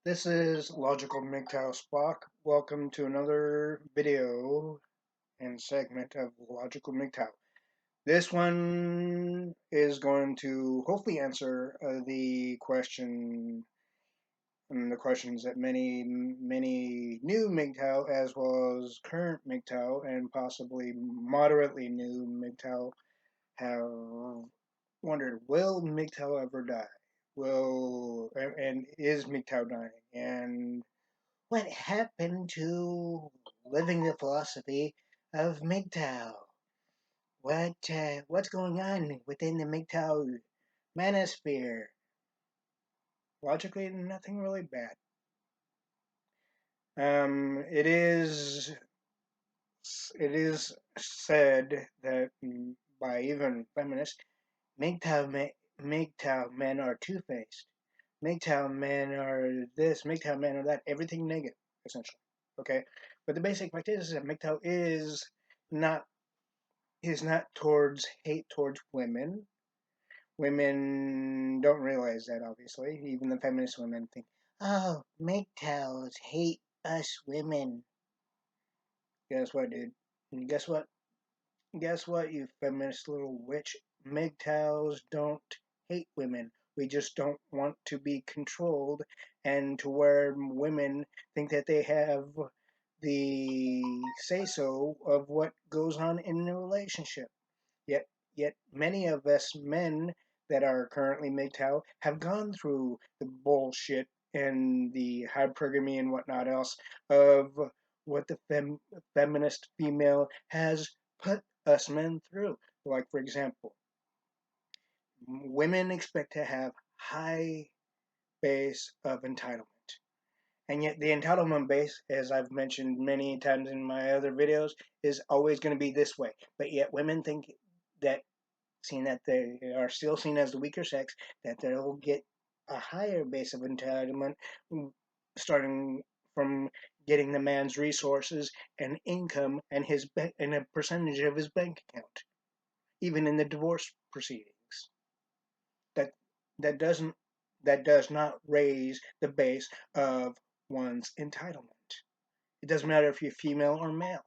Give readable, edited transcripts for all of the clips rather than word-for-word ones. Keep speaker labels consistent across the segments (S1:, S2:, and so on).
S1: This is Logical Mgtow Spock. Welcome to another video and segment of Logical Mgtow. This one is going to hopefully answer the questions that many new Mgtow as well as current Mgtow and possibly moderately new Mgtow have wondered: Will Mgtow ever die? And is Mgtow dying? And what happened to living the philosophy of Mgtow? What's going on within the Mgtow manosphere? Logically, nothing really bad. It is said that by even feminists, Mgtow men are two-faced. Mgtow men are this. Mgtow men are that. Everything negative, essentially. Okay, but the basic fact is that Mgtow not not towards hate towards women. Women don't realize that, obviously. Even the feminist women think, oh, MGTOWs hate us women. Guess what, dude? Guess what? Guess what, you feminist little witch? MGTOWs don't hate women. We just don't want to be controlled and to where women think that they have the say so of what goes on in the relationship. Yet, yet many of us men that are currently MGTOW have gone through the bullshit and the hypergamy and whatnot else of what the feminist female has put us men through. Like, for example, women expect to have high base of entitlement. And yet, the entitlement base, as I've mentioned many times in my other videos, is always going to be this way. But yet, women think that seeing that they are still seen as the weaker sex, that they'll get a higher base of entitlement, starting from getting the man's resources and income and and a percentage of his bank account, even in the divorce proceedings. That that doesn't that does not raise the base of one's entitlement. It doesn't matter if you're female or male.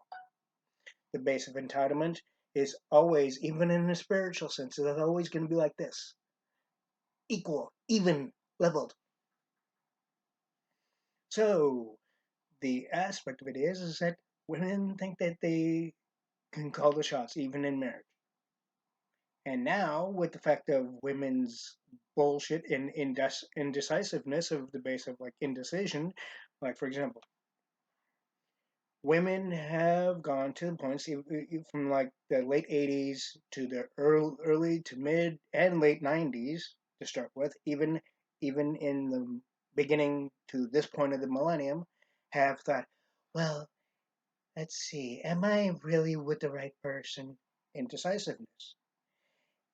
S1: The base of entitlement is always, even in a spiritual sense, it's always going to be like this: equal, even, leveled. So the aspect of it is that women think that they can call the shots even in marriage. And now, with the fact of women's bullshit and indecisiveness of the base of like indecision, like for example, women have gone to the points from like the late 80s to the early to mid and late 90s to start with, even in the beginning to this point of the millennium, have thought, well, let's see, am I really with the right person? Indecisiveness.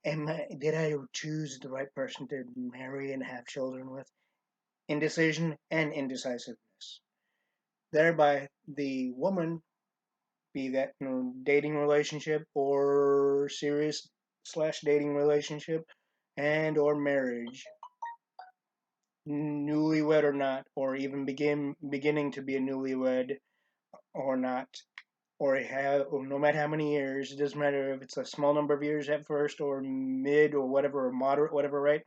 S1: Did I choose the right person to marry and have children with? Indecision and indecisiveness. Thereby, the woman, be that dating relationship or serious slash dating relationship and or marriage, newlywed or not, or even beginning to be a newlywed or not, or no matter how many years, it doesn't matter if it's a small number of years at first or mid or whatever or moderate, whatever, right?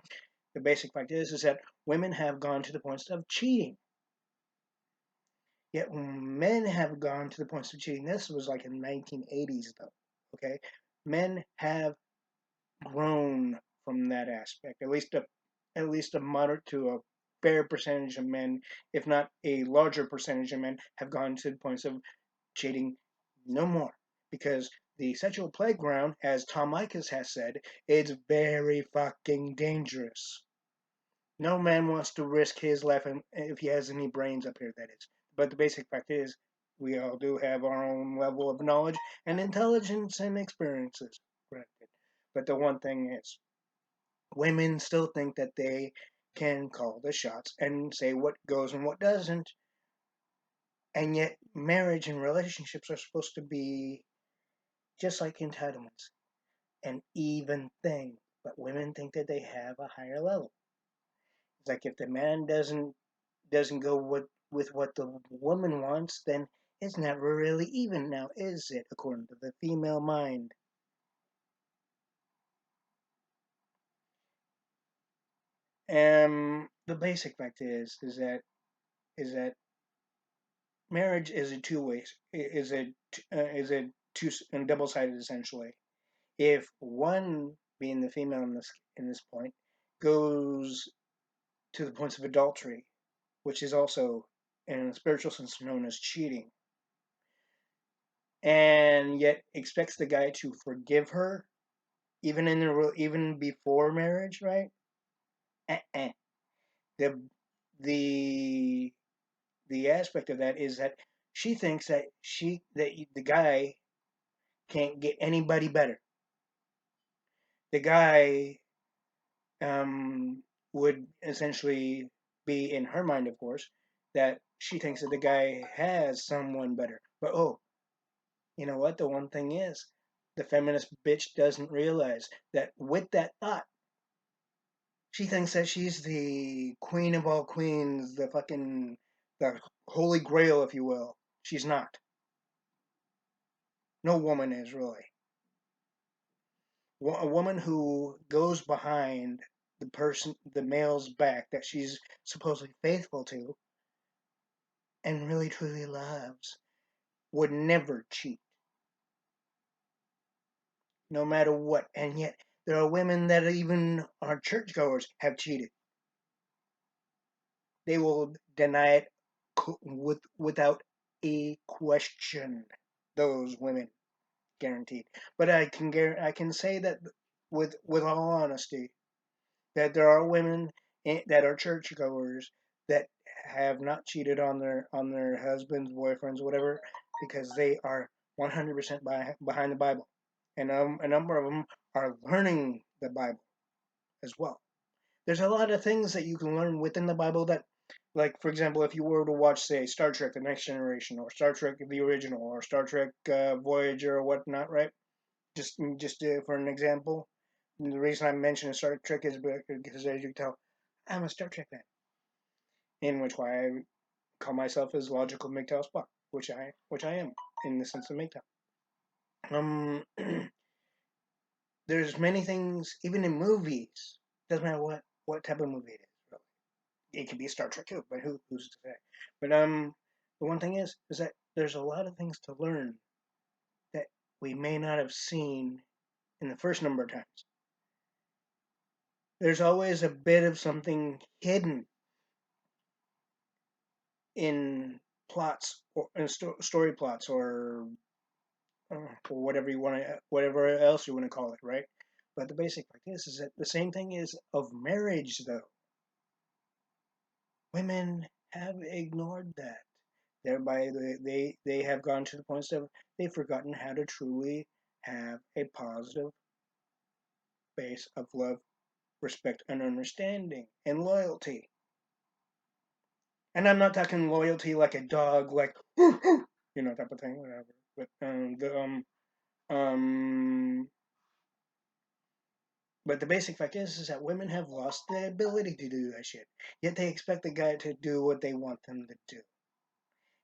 S1: The basic fact is that women have gone to the points of cheating. Yet men have gone to the points of cheating. This was like in the 1980s, though. Okay, men have grown from that aspect. At least a moderate to a fair percentage of men, if not a larger percentage of men, have gone to the points of cheating no more. Because the sexual playground, as Tom Likas has said, is very fucking dangerous. No man wants to risk his life if he has any brains up here, that is. But the basic fact is, we all do have our own level of knowledge and intelligence and experiences. Granted. But the one thing is, women still think that they can call the shots and say what goes and what doesn't. And yet, marriage and relationships are supposed to be just like entitlements, an even thing. But women think that they have a higher level. It's like if the man doesn't go with what the woman wants, then it's never really even now, is it? According to the female mind. The basic fact is that marriage is a two ways is a two and double sided essentially. If one, being the female in this point, goes to the points of adultery, which is also in a spiritual sense known as cheating, and yet expects the guy to forgive her even before marriage, right? Uh-uh. The the the aspect of that is that she thinks that the guy can't get anybody better. The guy would essentially be in her mind, of course, that she thinks that the guy has someone better. But oh, you know what? The one thing is, the feminist bitch doesn't realize that with that thought, she thinks that she's the queen of all queens, the holy grail, if you will. She's not. No woman is really. A woman who goes behind the male's back that she's supposedly faithful to and really truly loves would never cheat, no matter what. And yet, there are women that even are churchgoers have cheated. They will deny it without a question. Those women, guaranteed. But I can say that with all honesty, that there are women that are churchgoers that have not cheated on their husbands, boyfriends, whatever, because they are 100% behind the Bible, and a number of them are learning the Bible as well. There's a lot of things that you can learn within the Bible that, like for example, if you were to watch, say, Star Trek: The Next Generation, or Star Trek: The Original, or Star Trek Voyager, or whatnot, right? Just for an example, the reason I mention Star Trek is because, as you can tell, I'm a Star Trek fan, in which why I call myself as logical Mgtow Spock, which I am in the sense of Mgtow. Um, there's many things, even in movies. Doesn't matter what type of movie it is. Really. It could be Star Trek too, but who's to say? But the one thing is that there's a lot of things to learn that we may not have seen in the first number of times. There's always a bit of something hidden in plots or in story plots or whatever else you want to call it, right? But the basic fact is that the same thing is of marriage, though. Women have ignored that. Thereby, they have gone to the point of they've forgotten how to truly have a positive base of love, respect, and understanding and loyalty. And I'm not talking loyalty like a dog, like type of thing, whatever. But um, but the basic fact is that women have lost the ability to do that shit. Yet they expect the guy to do what they want them to do.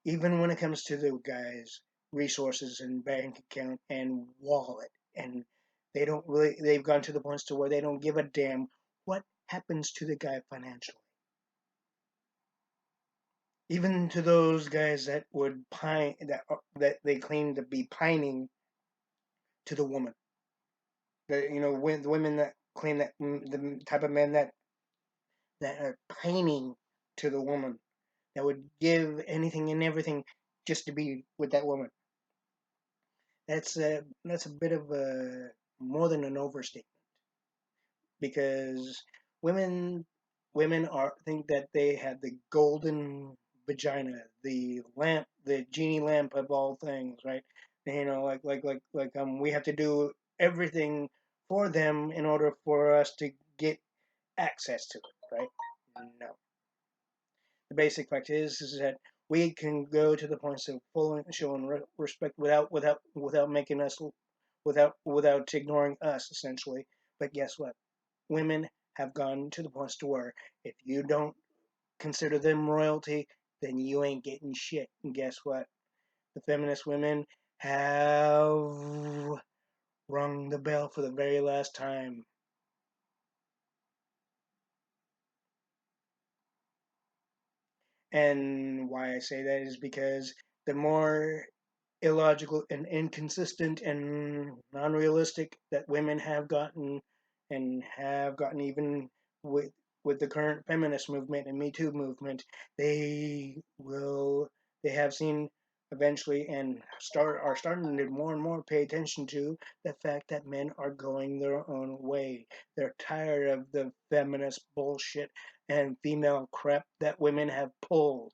S1: Even when it comes to the guy's resources and bank account and wallet, and they've gone to the points to where they don't give a damn what happens to the guy financially. Even to those guys that would pine that they claim to be pining to the woman. The women that claim that the type of men that are pining to the woman, that would give anything and everything just to be with that woman. That's a bit of a more than an overstatement, because women women are think that they have the golden vagina, the lamp, the genie lamp of all things, right? We have to do everything for them in order for us to get access to it, right? No. The basic fact is that we can go to the points of full showing respect without making us without ignoring us essentially. But guess what? Women have gone to the points to where if you don't consider them royalty, then you ain't getting shit. And guess what? The feminist women have rung the bell for the very last time. And why I say that is because the more illogical and inconsistent and non-realistic that women have gotten, and have gotten even with the current feminist movement and Me Too movement, they will they have seen eventually and are starting to more and more pay attention to the fact that men are going their own way. They're tired of the feminist bullshit and female crap that women have pulled.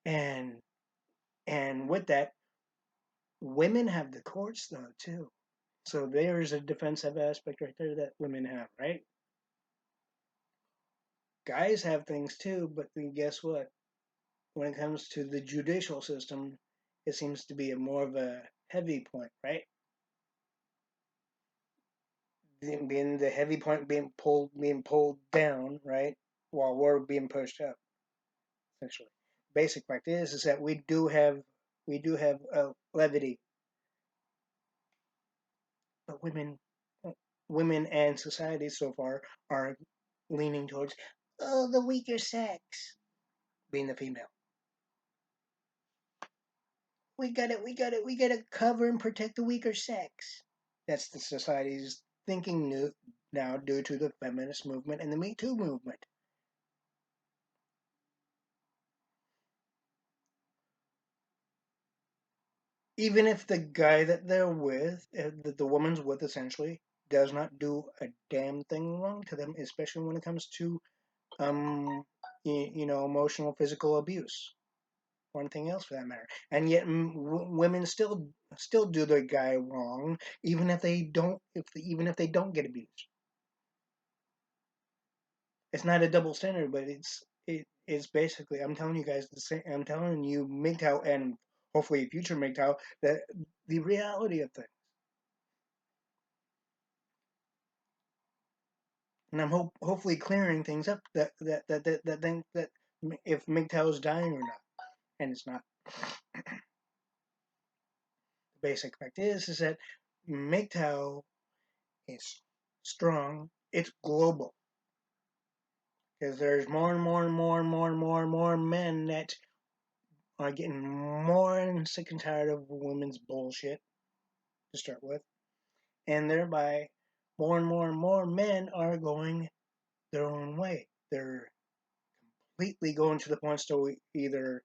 S1: And with that, women have the courts though too. So there's a defensive aspect right there that women have, right? Guys have things too, but then guess what? When it comes to the judicial system, it seems to be a more of a heavy point, right? Being the heavy point being pulled down, right? While we're being pushed up, essentially. Basic fact is that we do have levity, but women and society so far are leaning towards, oh, the weaker sex, being the female. We gotta cover and protect the weaker sex. That's the society's thinking now due to the feminist movement and the Me Too movement. Even if the guy that they're with, that the woman's with essentially, does not do a damn thing wrong to them, especially when it comes to emotional, physical abuse, or anything else for that matter. And yet, women still do the guy wrong, even if they don't get abused. It's not a double standard, but it's basically, I'm telling you guys the same. I'm telling you, Mgtow, and hopefully future Mgtow, that the reality of things. And I'm hopefully clearing things up that if Mgtow is dying or not, and it's not. The basic fact is that Mgtow is strong. It's global because there's more and more and more and more and more and more men that are getting more and sick and tired of women's bullshit to start with, and thereby more and more and more men are going their own way. They're completely going to the point to either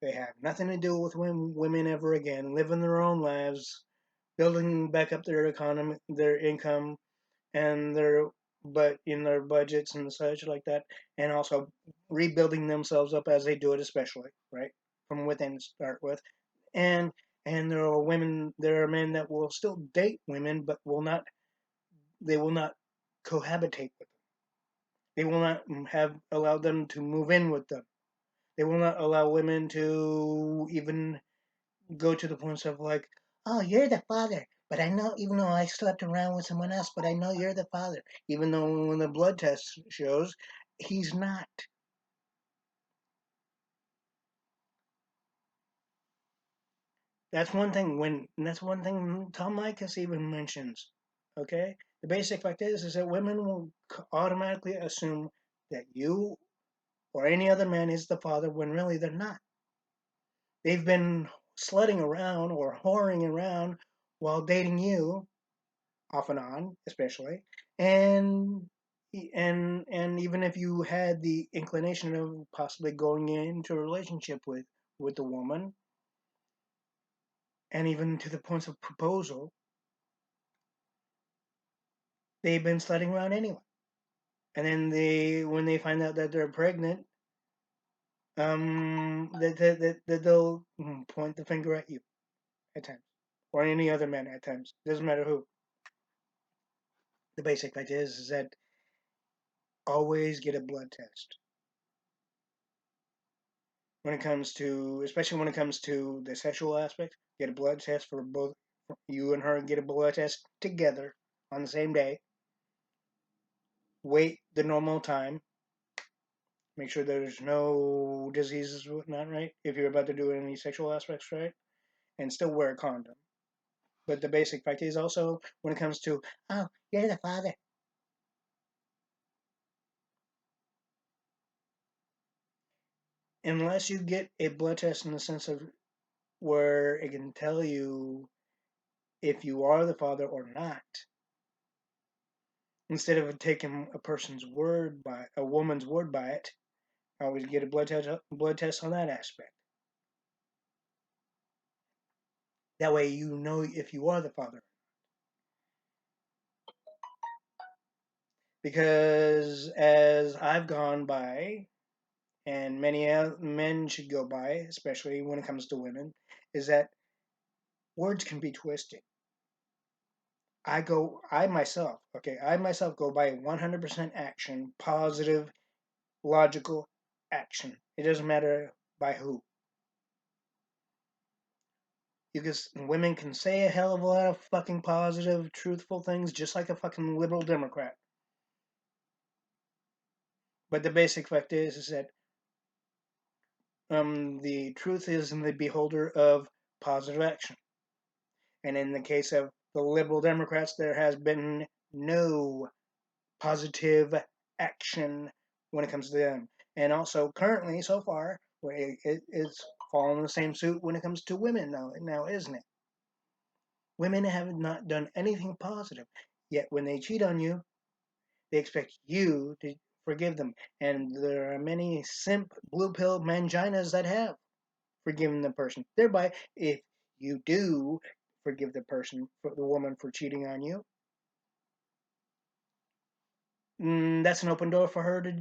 S1: they have nothing to do with women ever again, living their own lives, building back up their economy, their income, and but in their budgets and such like that, and also rebuilding themselves up as they do it, especially right from within to start with, and there are men that will still date women, but they will not cohabitate with them. They will not have allowed them to move in with them. They will not allow women to even go to the point of like, oh, you're the father. But I know, even though I slept around with someone else, but I know you're the father. Even though when the blood test shows, he's not. That's one thing Tom Likas even mentions. Okay? The basic fact is that women will automatically assume that you or any other man is the father when really they're not. They've been slutting around or whoring around while dating you, off and on, especially, and and even if you had the inclination of possibly going into a relationship with the woman, and even to the point of proposal, they've been slutting around anyway. And then when they find out that they're pregnant, that they'll point the finger at you at times, or any other man at times. Doesn't matter who. The basic fact is that always get a blood test when it comes to, especially when it comes to the sexual aspect. Get a blood test for both you and her. Get a blood test together on the same day. wait the normal time, make sure there's no diseases, whatnot, right? If you're about to do any sexual aspects, right? And still wear a condom. But the basic fact is also when it comes to, oh, you're the father. Unless you get a blood test in the sense of where it can tell you if you are the father or not, instead of taking a person's word by a woman's word by it, always get a blood test on that aspect. That way you know if you are the father. Because as I've gone by, and many men should go by, especially when it comes to women, is that words can be twisted. I myself go by 100% action, positive, logical action. It doesn't matter by who. Women can say a hell of a lot of fucking positive, truthful things, just like a fucking liberal Democrat. But the basic fact is that the truth is in the beholder of positive action. And in the case of the liberal Democrats, there has been no positive action when it comes to them. And also, currently, so far, it's following the same suit when it comes to women, now, isn't it? Women have not done anything positive. Yet, when they cheat on you, they expect you to forgive them. And there are many simp blue pill manginas that have forgiven the person. Thereby, if you do forgive the woman for cheating on you, that's an open door for her to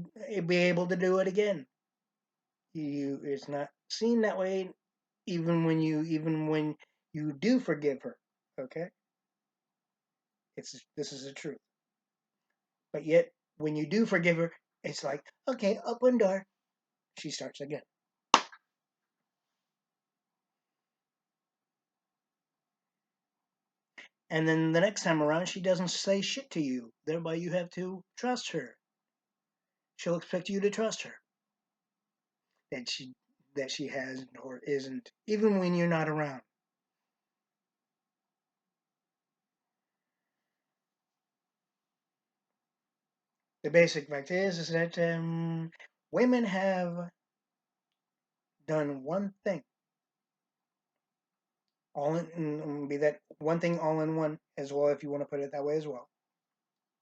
S1: be able to do it again. It's not seen that way even when you do forgive her. Okay, this is the truth. But yet, when you do forgive her, it's like, okay, open door. She starts again. And then the next time around, she doesn't say shit to you. Thereby, you have to trust her. She'll expect you to trust her that she has or isn't, even when you're not around. The basic fact is that women have done one thing, be that one thing all in one as well, if you want to put it that way as well.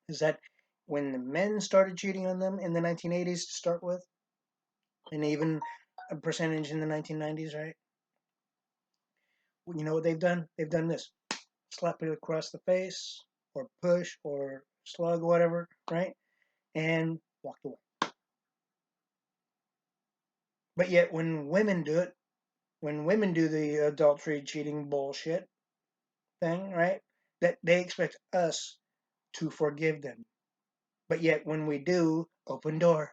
S1: Is that when the men started cheating on them in the 1980s to start with, and even a percentage in the 1990s, right? You know what they've done? They've done this: slap it across the face, or push, or slug, whatever, right? And walked away. But yet, when women do the adultery, cheating bullshit thing, right? That they expect us to forgive them. But yet, when we do, open door,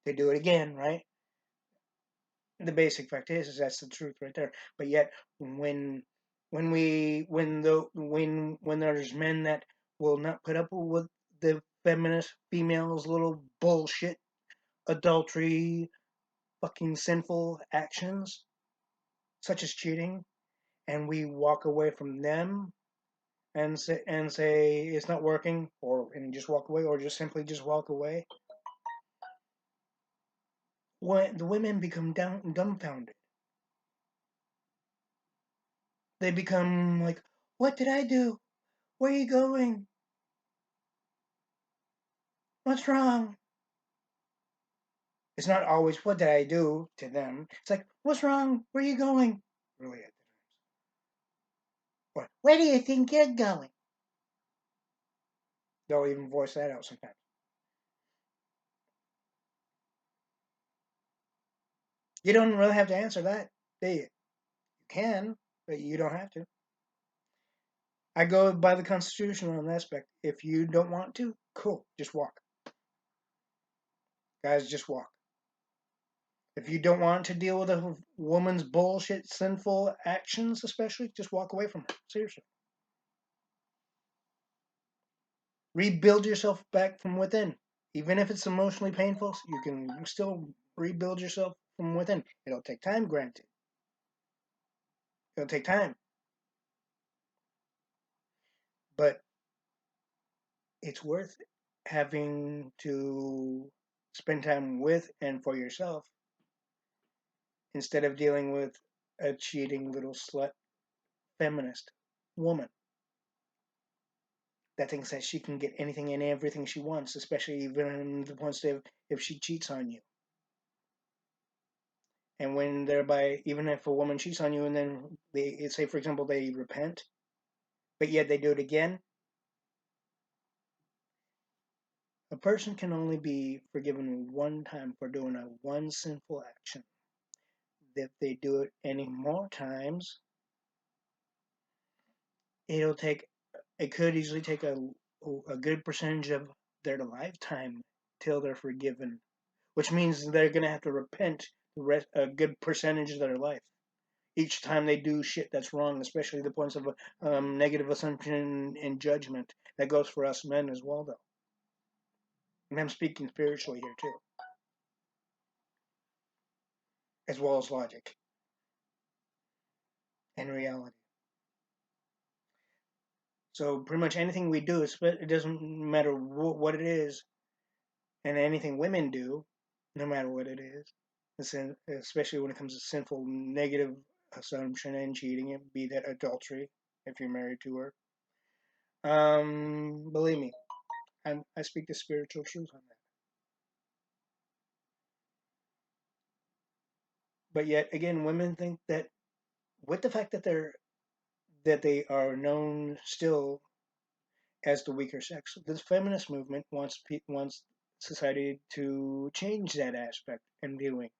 S1: they do it again, right? The basic fact is that's the truth right there. But yet, when there's men that will not put up with the feminist females' little bullshit, adultery, fucking sinful actions, such as cheating, and we walk away from them and say it's not working, and just walk away, or just simply just walk away, when the women become dumbfounded, they become like, "What did I do? Where are you going? What's wrong?" It's not always "What did I do?" to them. It's like, "What's wrong? Where are you going?" Really, or "Where do you think you're going?" They'll even voice that out sometimes. You don't really have to answer that, do you? You can, but you don't have to. I go by the Constitution on that aspect. If you don't want to, cool, just walk. Guys, just walk. If you don't want to deal with a woman's bullshit, sinful actions, especially, just walk away from her. Seriously. Rebuild yourself back from within. Even if it's emotionally painful, you can still rebuild yourself from within. It'll take time, granted. It'll take time, but it's worth having to spend time with and for yourself instead of dealing with a cheating little slut feminist woman that thinks that she can get anything and everything she wants, especially even the points of if she cheats on you. And when thereby, even if a woman cheats on you and then they say, for example, they repent, but yet they do it again, a person can only be forgiven one time for doing a one sinful action. If they do it any more times, it'll take it could easily take a good percentage of their lifetime till they're forgiven, which means they're gonna have to repent a good percentage of their life each time they do shit that's wrong, especially the points of negative assumption and judgment. That goes for us men as well, though. And I'm speaking spiritually here too, as well as logic and reality. So pretty much anything we do, it doesn't matter what it is, and anything women do, no matter what it is, especially when it comes to sinful, negative assumption and cheating, be that adultery, if you're married to her. Believe me, I speak the spiritual truth on that. But yet again, women think that with the fact that they are known still as the weaker sex, this feminist movement wants society to change that aspect and viewing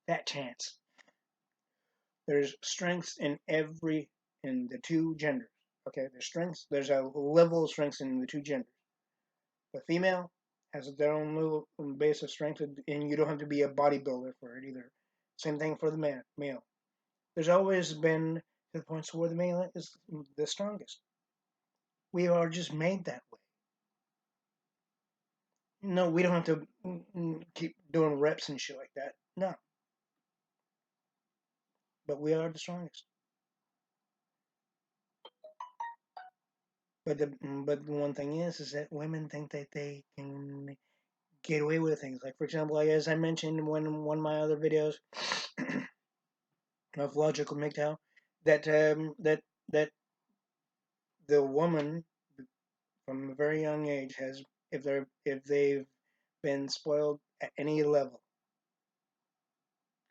S1: that chance. There's strengths in the two genders. Okay, there's strengths. There's a level of strengths in the two genders. The female has their own little base of strength, and you don't have to be a bodybuilder for it either. Same thing for the male. There's always been to the points where the male is the strongest. We are just made that way. No, we don't have to keep doing reps and shit like that. No, but we are the strongest. But the one thing is that women think that they can get away with things. Like for example, like, as I mentioned in one of my other videos of logical Mgtow, that the woman from a very young age has if they've been spoiled at any level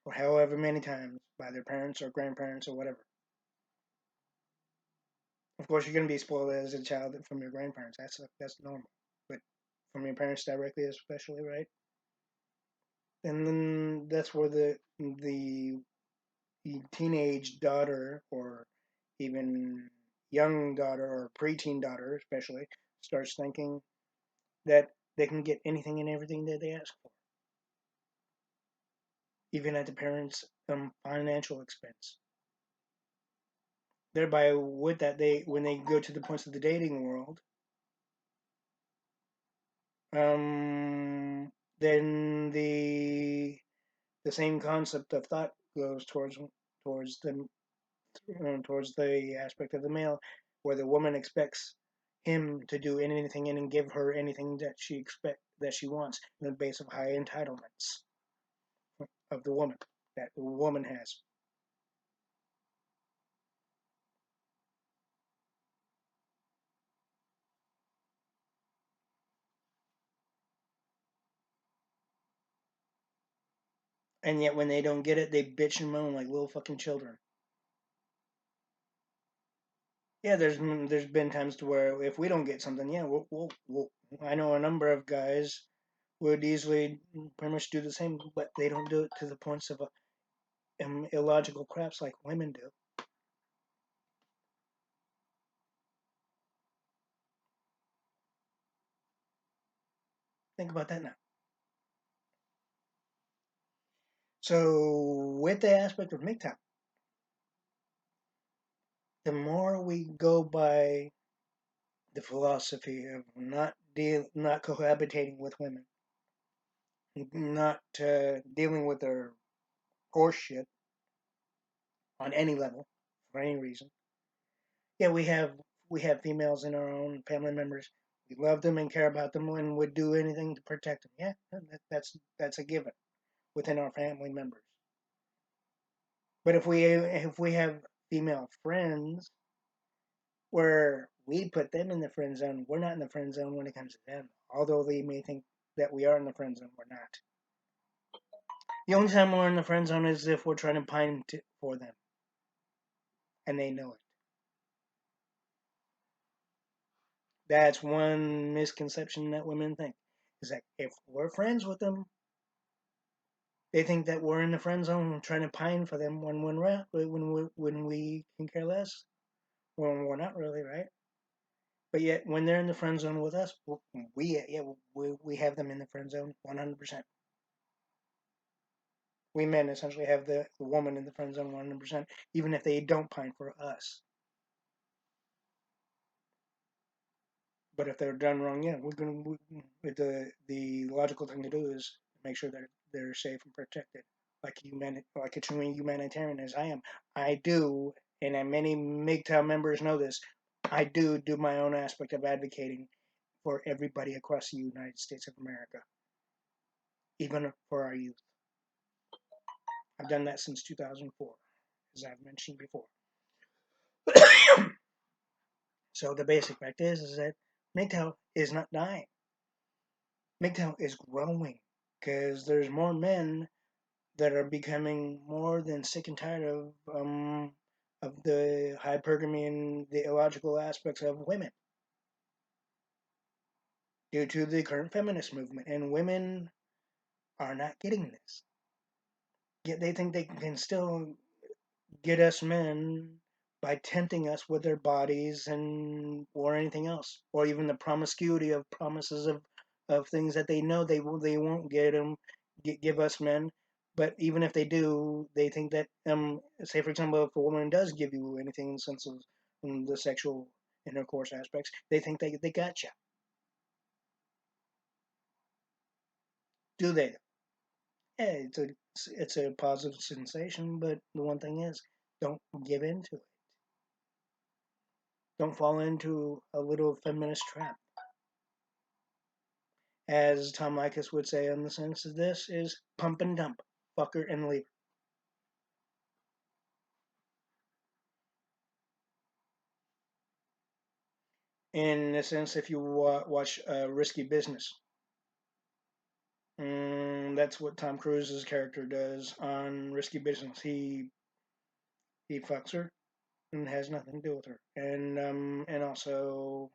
S1: or however many times by their parents or grandparents or whatever. Of course, you're going to be spoiled as a child from your grandparents. That's normal, but from your parents directly, especially, right? And then that's where the teenage daughter or even young daughter or preteen daughter, especially, starts thinking that they can get anything and everything that they ask for, even at the parents' financial expense. Thereby, with that, when they go to the points of the dating world, then the same concept of thought goes towards the towards the aspect of the male, where the woman expects him to do anything and give her anything that she wants, on the base of high entitlements of the woman that the woman has. And yet, when they don't get it, they bitch and moan like little fucking children. Yeah, there's been times to where if we don't get something, yeah, I know a number of guys would easily pretty much do the same, but they don't do it to the points of illogical craps like women do. Think about that now. So, with the aspect of Mgtow, the more we go by the philosophy of not cohabitating with women, not dealing with their horse shit on any level for any reason. Yeah, we have females in our own family members. We love them and care about them and would do anything to protect them. Yeah, that's a given within our family members. But if we have female friends where we put them in the friend zone, we're not in the friend zone when it comes to them. Although they may think that we are in the friend zone, we're not. The only time we're in the friend zone is if we're trying to pine for them, and they know it. That's one misconception that women think is that if we're friends with them, they think that we're in the friend zone trying to pine for them when we can care less. When we're not really, right? But yet when they're in the friend zone with us, we have them in the friend zone 100%. We men essentially have the woman in the friend zone 100%, even if they don't pine for us. But if they're done wrong, yeah, the logical thing to do is make sure that they're safe and protected, like a true humanitarian as I am. I do, and many Mgtow members know this. I do my own aspect of advocating for everybody across the United States of America, even for our youth. I've done that since 2004, as I've mentioned before. So the basic fact is that Mgtow is not dying. Mgtow is growing because there's more men that are becoming more than sick and tired of the hypergamy and the illogical aspects of women due to the current feminist movement, and women are not getting this. Yet they think they can still get us men by tempting us with their bodies and or anything else, or even the promiscuity of promises of things that they know they won't give us men. But even if they do, they think that say for example, if a woman does give you anything in the sense of the sexual intercourse aspects, they think they got you. Do they? Yeah, it's a positive sensation, but the one thing is, don't give in to it. Don't fall into a little feminist trap. As Tom Likas would say in the sense of this is pump and dump, fucker and leave. In a sense, if you watch Risky Business, that's what Tom Cruise's character does on Risky Business. He fucks her and has nothing to do with her, and also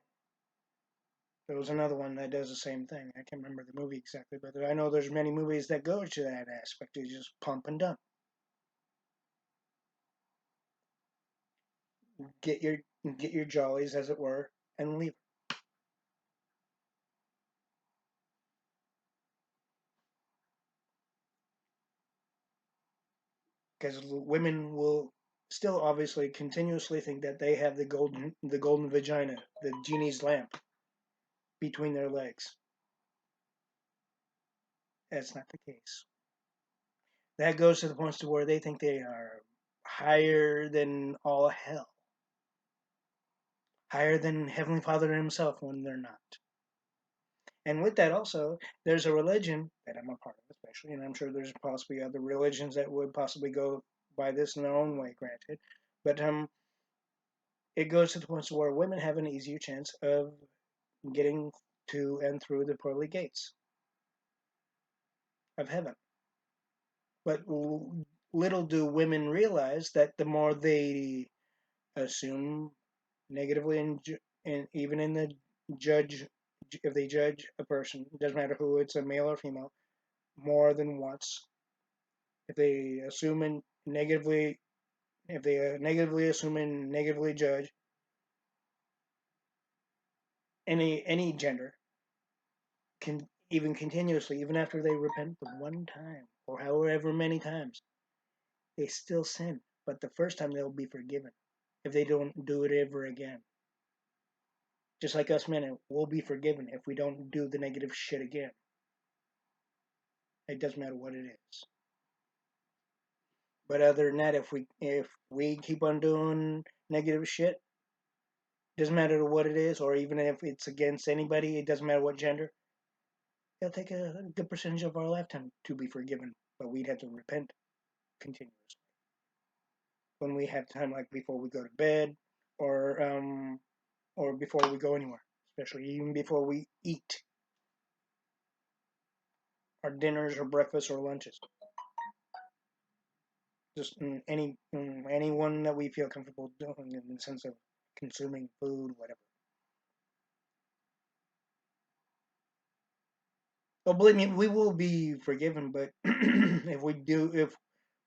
S1: there was another one that does the same thing. I can't remember the movie exactly, but I know there's many movies that go to that aspect. You just pump and dump. Get your get your jollies, as it were, and leave. Because women will still obviously continuously think that they have the golden vagina, the genie's lamp between their legs. That's not the case. That goes to the point to where they think they are higher than all hell, higher than Heavenly Father himself when they're not. And with that also, there's a religion that I'm a part of, especially, and I'm sure there's possibly other religions that would possibly go by this in their own way, granted. But it goes to the point where women have an easier chance of getting to and through the pearly gates of heaven. But little do women realize that the more they assume negatively, and even in the judge, if they judge a person, it doesn't matter who it's, a male or female, more than once. If they assume and negatively, if they negatively assume and negatively judge any gender, can even continuously, even after they repent the one time or however many times, they still sin. But the first time they'll be forgiven if they don't do it ever again. Just like us men, we'll be forgiven if we don't do the negative shit again. It doesn't matter what it is. But other than that, if we keep on doing negative shit, doesn't matter what it is, or even if it's against anybody, it doesn't matter what gender. It'll take a good percentage of our lifetime to be forgiven, but we'd have to repent continuously when we have time, like before we go to bed, or or before we go anywhere, especially even before we eat our dinners or breakfasts or lunches. Just anyone that we feel comfortable doing in the sense of consuming food, whatever. Well, believe me, we will be forgiven, but if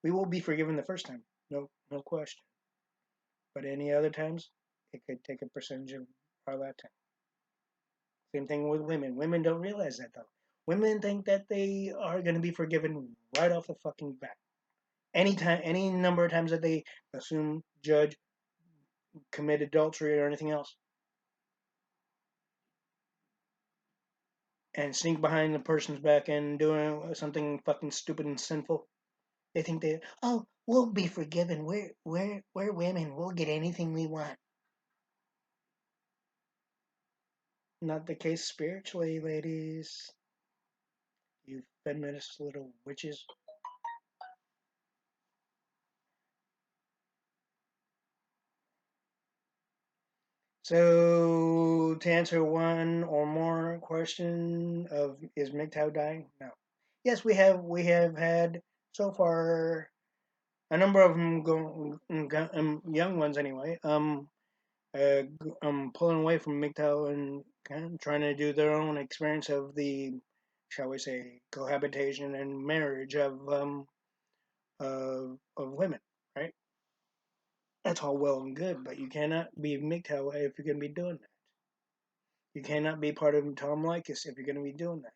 S1: we will be forgiven the first time, no question. But any other times, it could take a percentage of our lifetime. Same thing with women. Women don't realize that though. Women think that they are going to be forgiven right off the fucking bat. Anytime, any number of times that they assume, judge, commit adultery or anything else, and sneak behind the person's back and doing something fucking stupid and sinful. They think we'll be forgiven. We're women. We'll get anything we want. Not the case spiritually, ladies. You feminist little witches. So to answer one or more question of is Mgtow dying? No. Yes, we have had so far a number of them young ones anyway. Pulling away from Mgtow and kind of trying to do their own experience of the, shall we say, cohabitation and marriage of women, right? That's all well and good, but you cannot be Mgtow if you're going to be doing that. You cannot be part of Tom Likas if you're going to be doing that.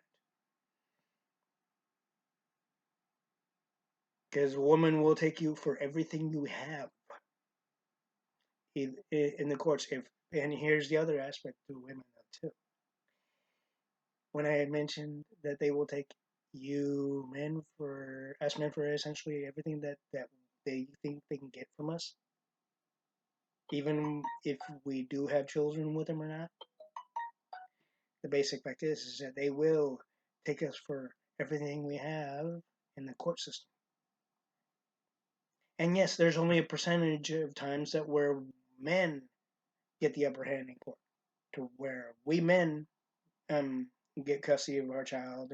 S1: Because a woman will take you for everything you have in the courts. And here's the other aspect to women though too. When I had mentioned that they will take us men for essentially everything that they think they can get from us, even if we do have children with them or not. The basic fact is that they will take us for everything we have in the court system. And yes, there's only a percentage of times that where men get the upper hand in court, to where we men um, get custody of our child,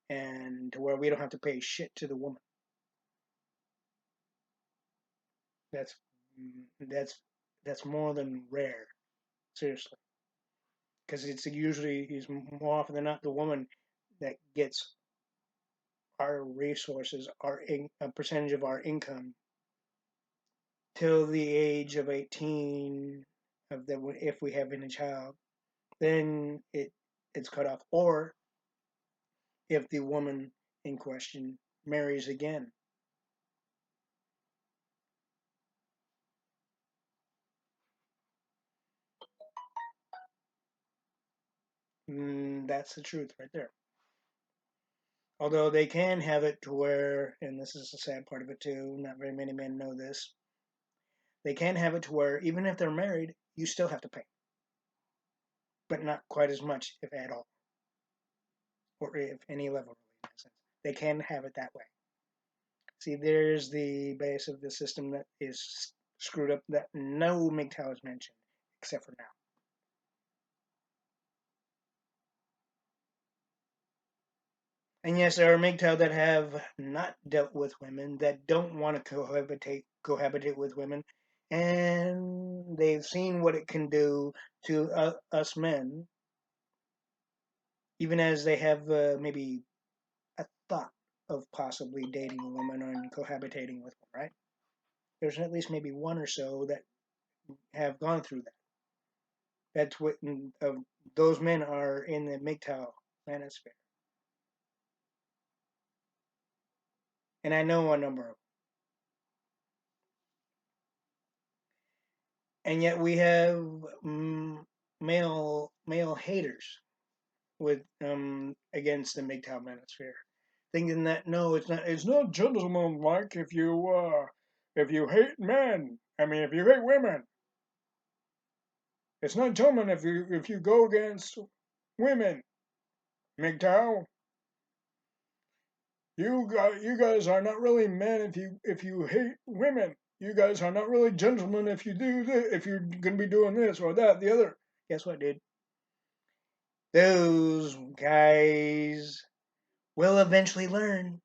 S1: and to where we don't have to pay shit to the woman. That's that's that's more than rare, seriously, because it's usually is more often than not the woman that gets our resources, a percentage of our income till the age of 18 of the if we have any child, then it's cut off. Or if the woman in question marries again. That's the truth right there. Although they can have it to where, and this is the sad part of it too, not very many men know this, they can have it to where even if they're married, you still have to pay, but not quite as much, if at all, or if any level, really, in that sense. They can have it that way. See, there's the base of the system that is screwed up that no Mgtow is mentioned, except for now. And yes, there are Mgtow that have not dealt with women, that don't want to cohabitate with women, and they've seen what it can do to us men, even as they have maybe a thought of possibly dating a woman and cohabitating with one, right? There's at least maybe one or so that have gone through that. That's what those men are in the Mgtow manosphere. And I know a number of them. And yet we have male haters with against the Mgtow manosphere, thinking that no, it's not gentlemanlike if you hate men. I mean, if you hate women, it's not gentleman if you go against women. Mgtow, you guys are not really men if you hate women. You guys are not really gentlemen if you do this, if you're gonna be doing this or that, the other. Guess what, dude? Those guys will eventually learn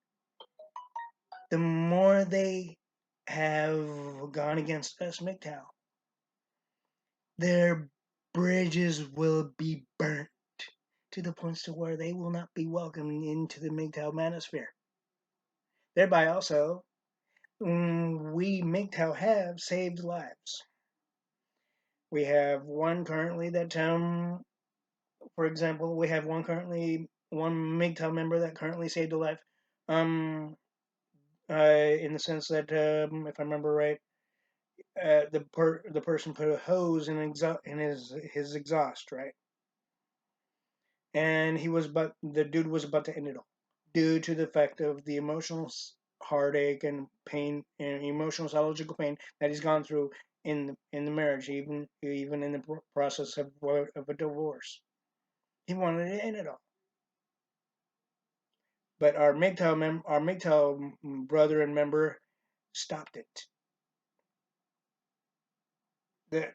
S1: the more they have gone against us Mgtow. Their bridges will be burnt to the points to where they will not be welcomed into the Mgtow manosphere. Thereby also, we Mgtow have saved lives. We have one currently that, for example, we have one Mgtow member that currently saved a life. In the sense that, if I remember right, the person put a hose in his exhaust, right? And the dude was about to end it all due to the fact of the emotional heartache and pain and emotional psychological pain that he's gone through in the marriage, even in the process of a divorce. He wanted to end it all, but our Mgtow brother and member stopped it.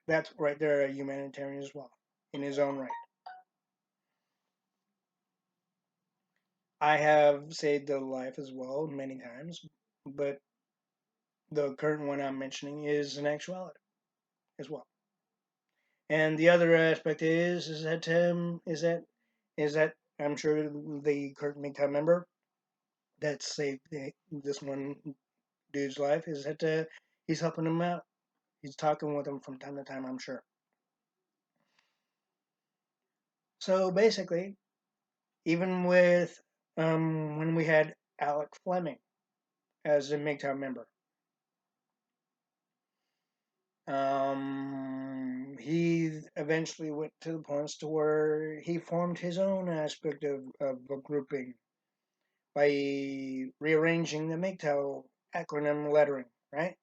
S1: That's right there a humanitarian as well in his own right. I have saved a life as well many times, but the current one I'm mentioning is an actuality as well. And the other aspect is that I'm sure the current Mgtow member that saved this one dude's life is that he's helping him out. He's talking with him from time to time, I'm sure. So basically, even with when we had Alec Fleming as a Mgtow member, he eventually went to the points to where he formed his own aspect of a grouping by rearranging the Mgtow acronym lettering, right?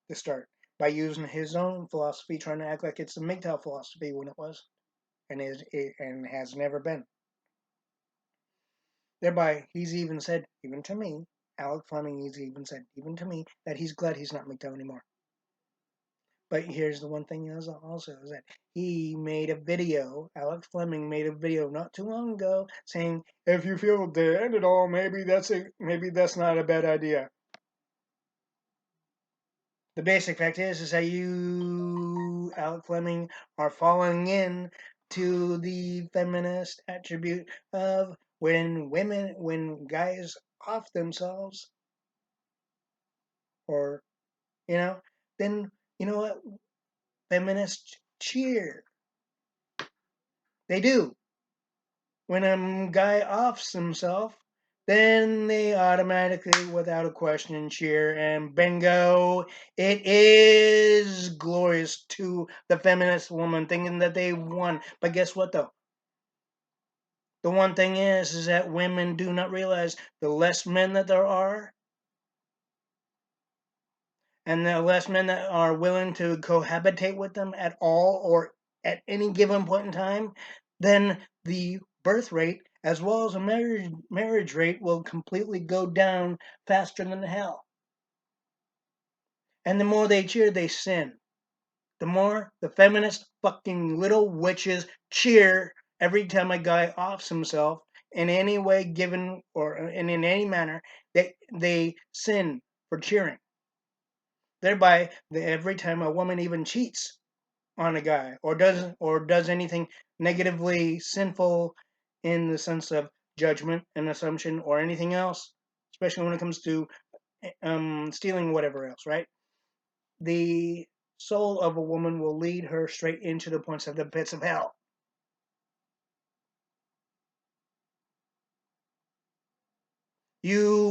S1: To start. By using his own philosophy, trying to act like it's the Mgtow philosophy when it was, and has never been. Thereby, he's even said, even to me, Alec Fleming, he's even said, even to me, that he's glad he's not Mgtow anymore. But here's the one thing also is that he made a video. Alex Fleming made a video not too long ago saying, "If you feel the end it all, maybe that's not a bad idea." The basic fact is that you, Alex Fleming, are falling in to the feminist attribute of when guys off themselves, or you know, then you know what, feminists cheer. They do. When a guy offs himself, then they automatically, without a question, cheer, and bingo, it is glorious to the feminist woman thinking that they won. But guess what, though? The one thing is that women do not realize the less men that there are, and the less men that are willing to cohabitate with them at all or at any given point in time, then the birth rate as well as the marriage rate will completely go down faster than hell. And the more they cheer, they sin. The more the feminist fucking little witches cheer every time a guy offs himself in any way given or in any manner, they sin for cheering. Thereby, every time a woman even cheats on a guy or does anything negatively sinful in the sense of judgment and assumption or anything else, especially when it comes to stealing whatever else, right? The soul of a woman will lead her straight into the points of the pits of hell. You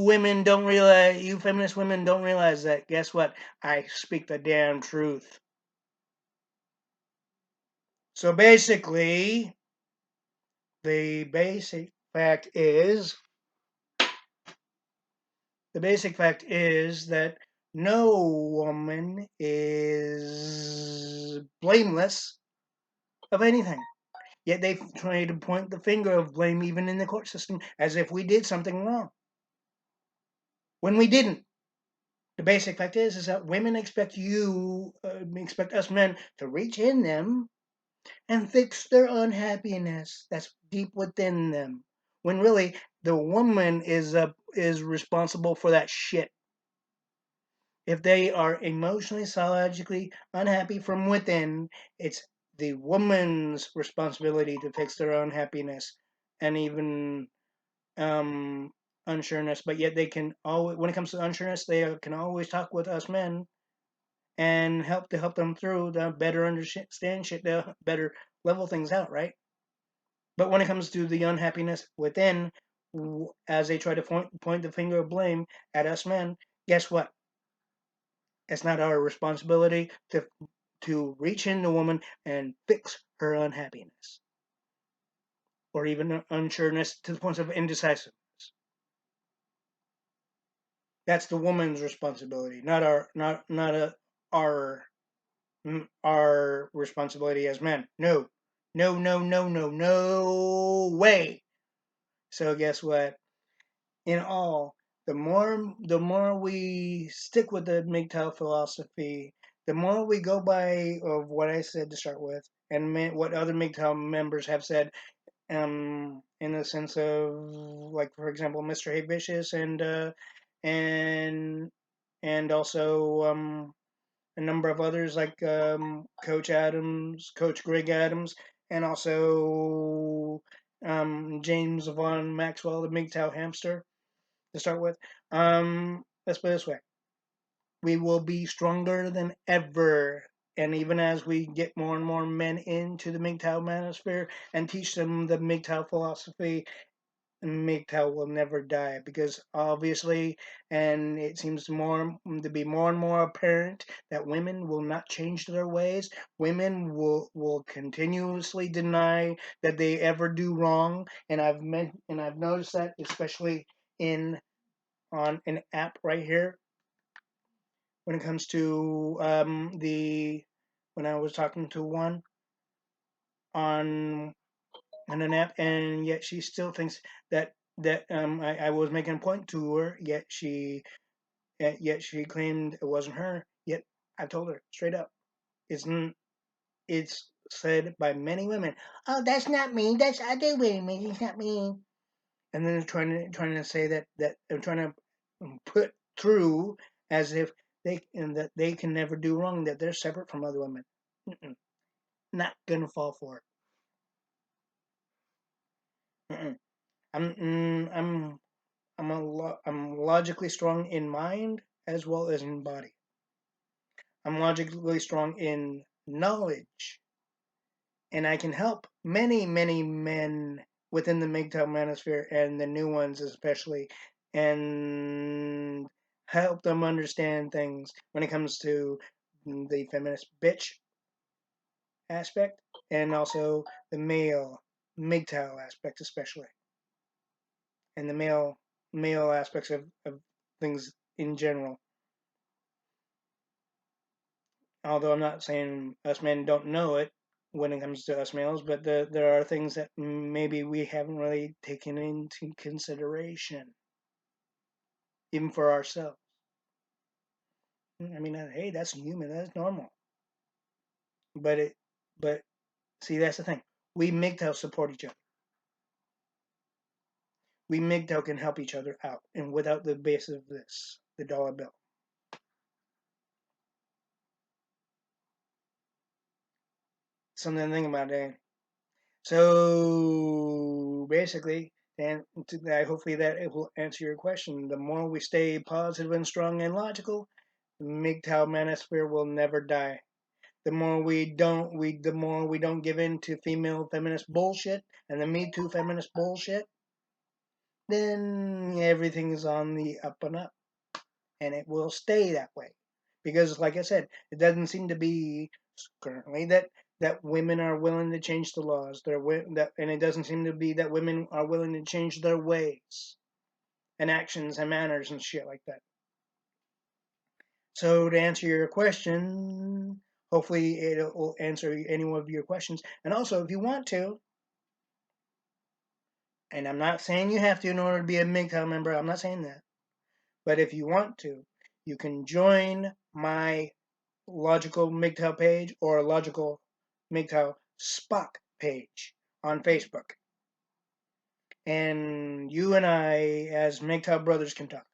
S1: feminist women don't realize that. Guess what? I speak the damn truth. So basically, the basic fact is that no woman is blameless of anything. Yet they try to point the finger of blame even in the court system as if we did something wrong when we didn't. The basic fact is that women expect us men to reach in them and fix their unhappiness that's deep within them. When really the woman is responsible for that shit. If they are emotionally, psychologically unhappy from within, it's the woman's responsibility to fix their own happiness and even unsureness. But yet they can always, when it comes to unsureness, they can always talk with us men and help them through the better understand shit, the better level things out, right? But when it comes to the unhappiness within, as they try to point the finger of blame at us men, guess what? It's not our responsibility to reach in the woman and fix her unhappiness or even unsureness to the point of indecisiveness. That's the woman's responsibility, not our our responsibility as men. No, no, no, no, no, no way. So guess what? In all, the more we stick with the Mgtow philosophy, the more we go by of what I said to start with, and what other Mgtow members have said, in the sense of, like, for example, Mr. Hey Vicious and and also a number of others like Coach Adams, Coach Greg Adams, and also James Von Maxwell, the Mgtow hamster to start with. Let's put it this way: we will be stronger than ever. And even as we get more and more men into the Mgtow manosphere and teach them the Mgtow philosophy, Mgtow will never die because obviously, and it seems more to be more and more apparent that women will not change their ways. Women will continuously deny that they ever do wrong, and I've noticed that especially in on an app right here when it comes to the when I was talking to one on an app, and yet she still thinks I was making a point to her, yet she claimed it wasn't her. Yet I told her straight up, it's it's said by many women. Oh, that's not me. That's other women. It's not me. And then trying to say that they're trying to put through as if that they can never do wrong, that they're separate from other women. Mm-mm. Not gonna fall for it. Mm-mm. I'm mm, I'm logically strong in mind as well as in body. I'm logically strong in knowledge, and I can help many men within the Mgtow manosphere and the new ones especially, and help them understand things when it comes to the feminist bitch aspect and also the male Mgtow aspect especially, and the male aspects of things in general. Although I'm not saying us men don't know it when it comes to us males, but there are things that maybe we haven't really taken into consideration, even for ourselves. I mean, hey, that's human, that's normal. But but see, that's the thing. We MGTOW support each other. We MGTOW can help each other out, and without the base of this, the dollar bill. Something to think about, eh? So basically, and hopefully that it will answer your question. The more we stay positive and strong and logical, the MGTOW manosphere will never die. The more we don't give in to female feminist bullshit and the Me Too feminist bullshit, then everything is on the up and up, and it will stay that way. Because, like I said, it doesn't seem to be currently that women are willing to change the laws. And it doesn't seem to be that women are willing to change their ways and actions and manners and shit like that. So to answer your question, hopefully it will answer any one of your questions. And also, if you want to, and I'm not saying you have to in order to be a Mgtow member, I'm not saying that. But if you want to, you can join my Logical Mgtow page or Logical Mgtow Spock page on Facebook. And you and I, as Mgtow brothers, can talk.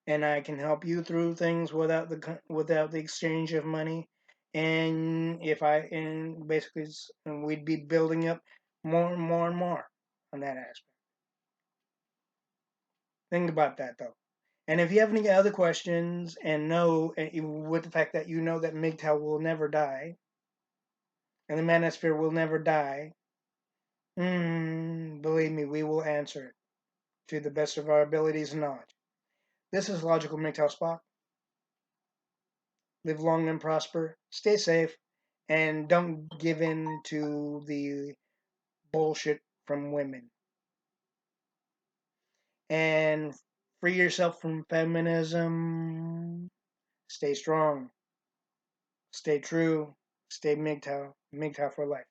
S1: And I can help you through things without the exchange of money. And basically, we'd be building up more and more and more on that aspect. Think about that though. And if you have any other questions and with the fact that you know that Mgtow will never die and the Manosphere will never die, believe me, we will answer it to the best of our abilities and knowledge. This is Logical Mgtow Spock. Live long and prosper. Stay safe. And don't give in to the bullshit from women. And free yourself from feminism. Stay strong. Stay true. Stay Mgtow. Mgtow for life.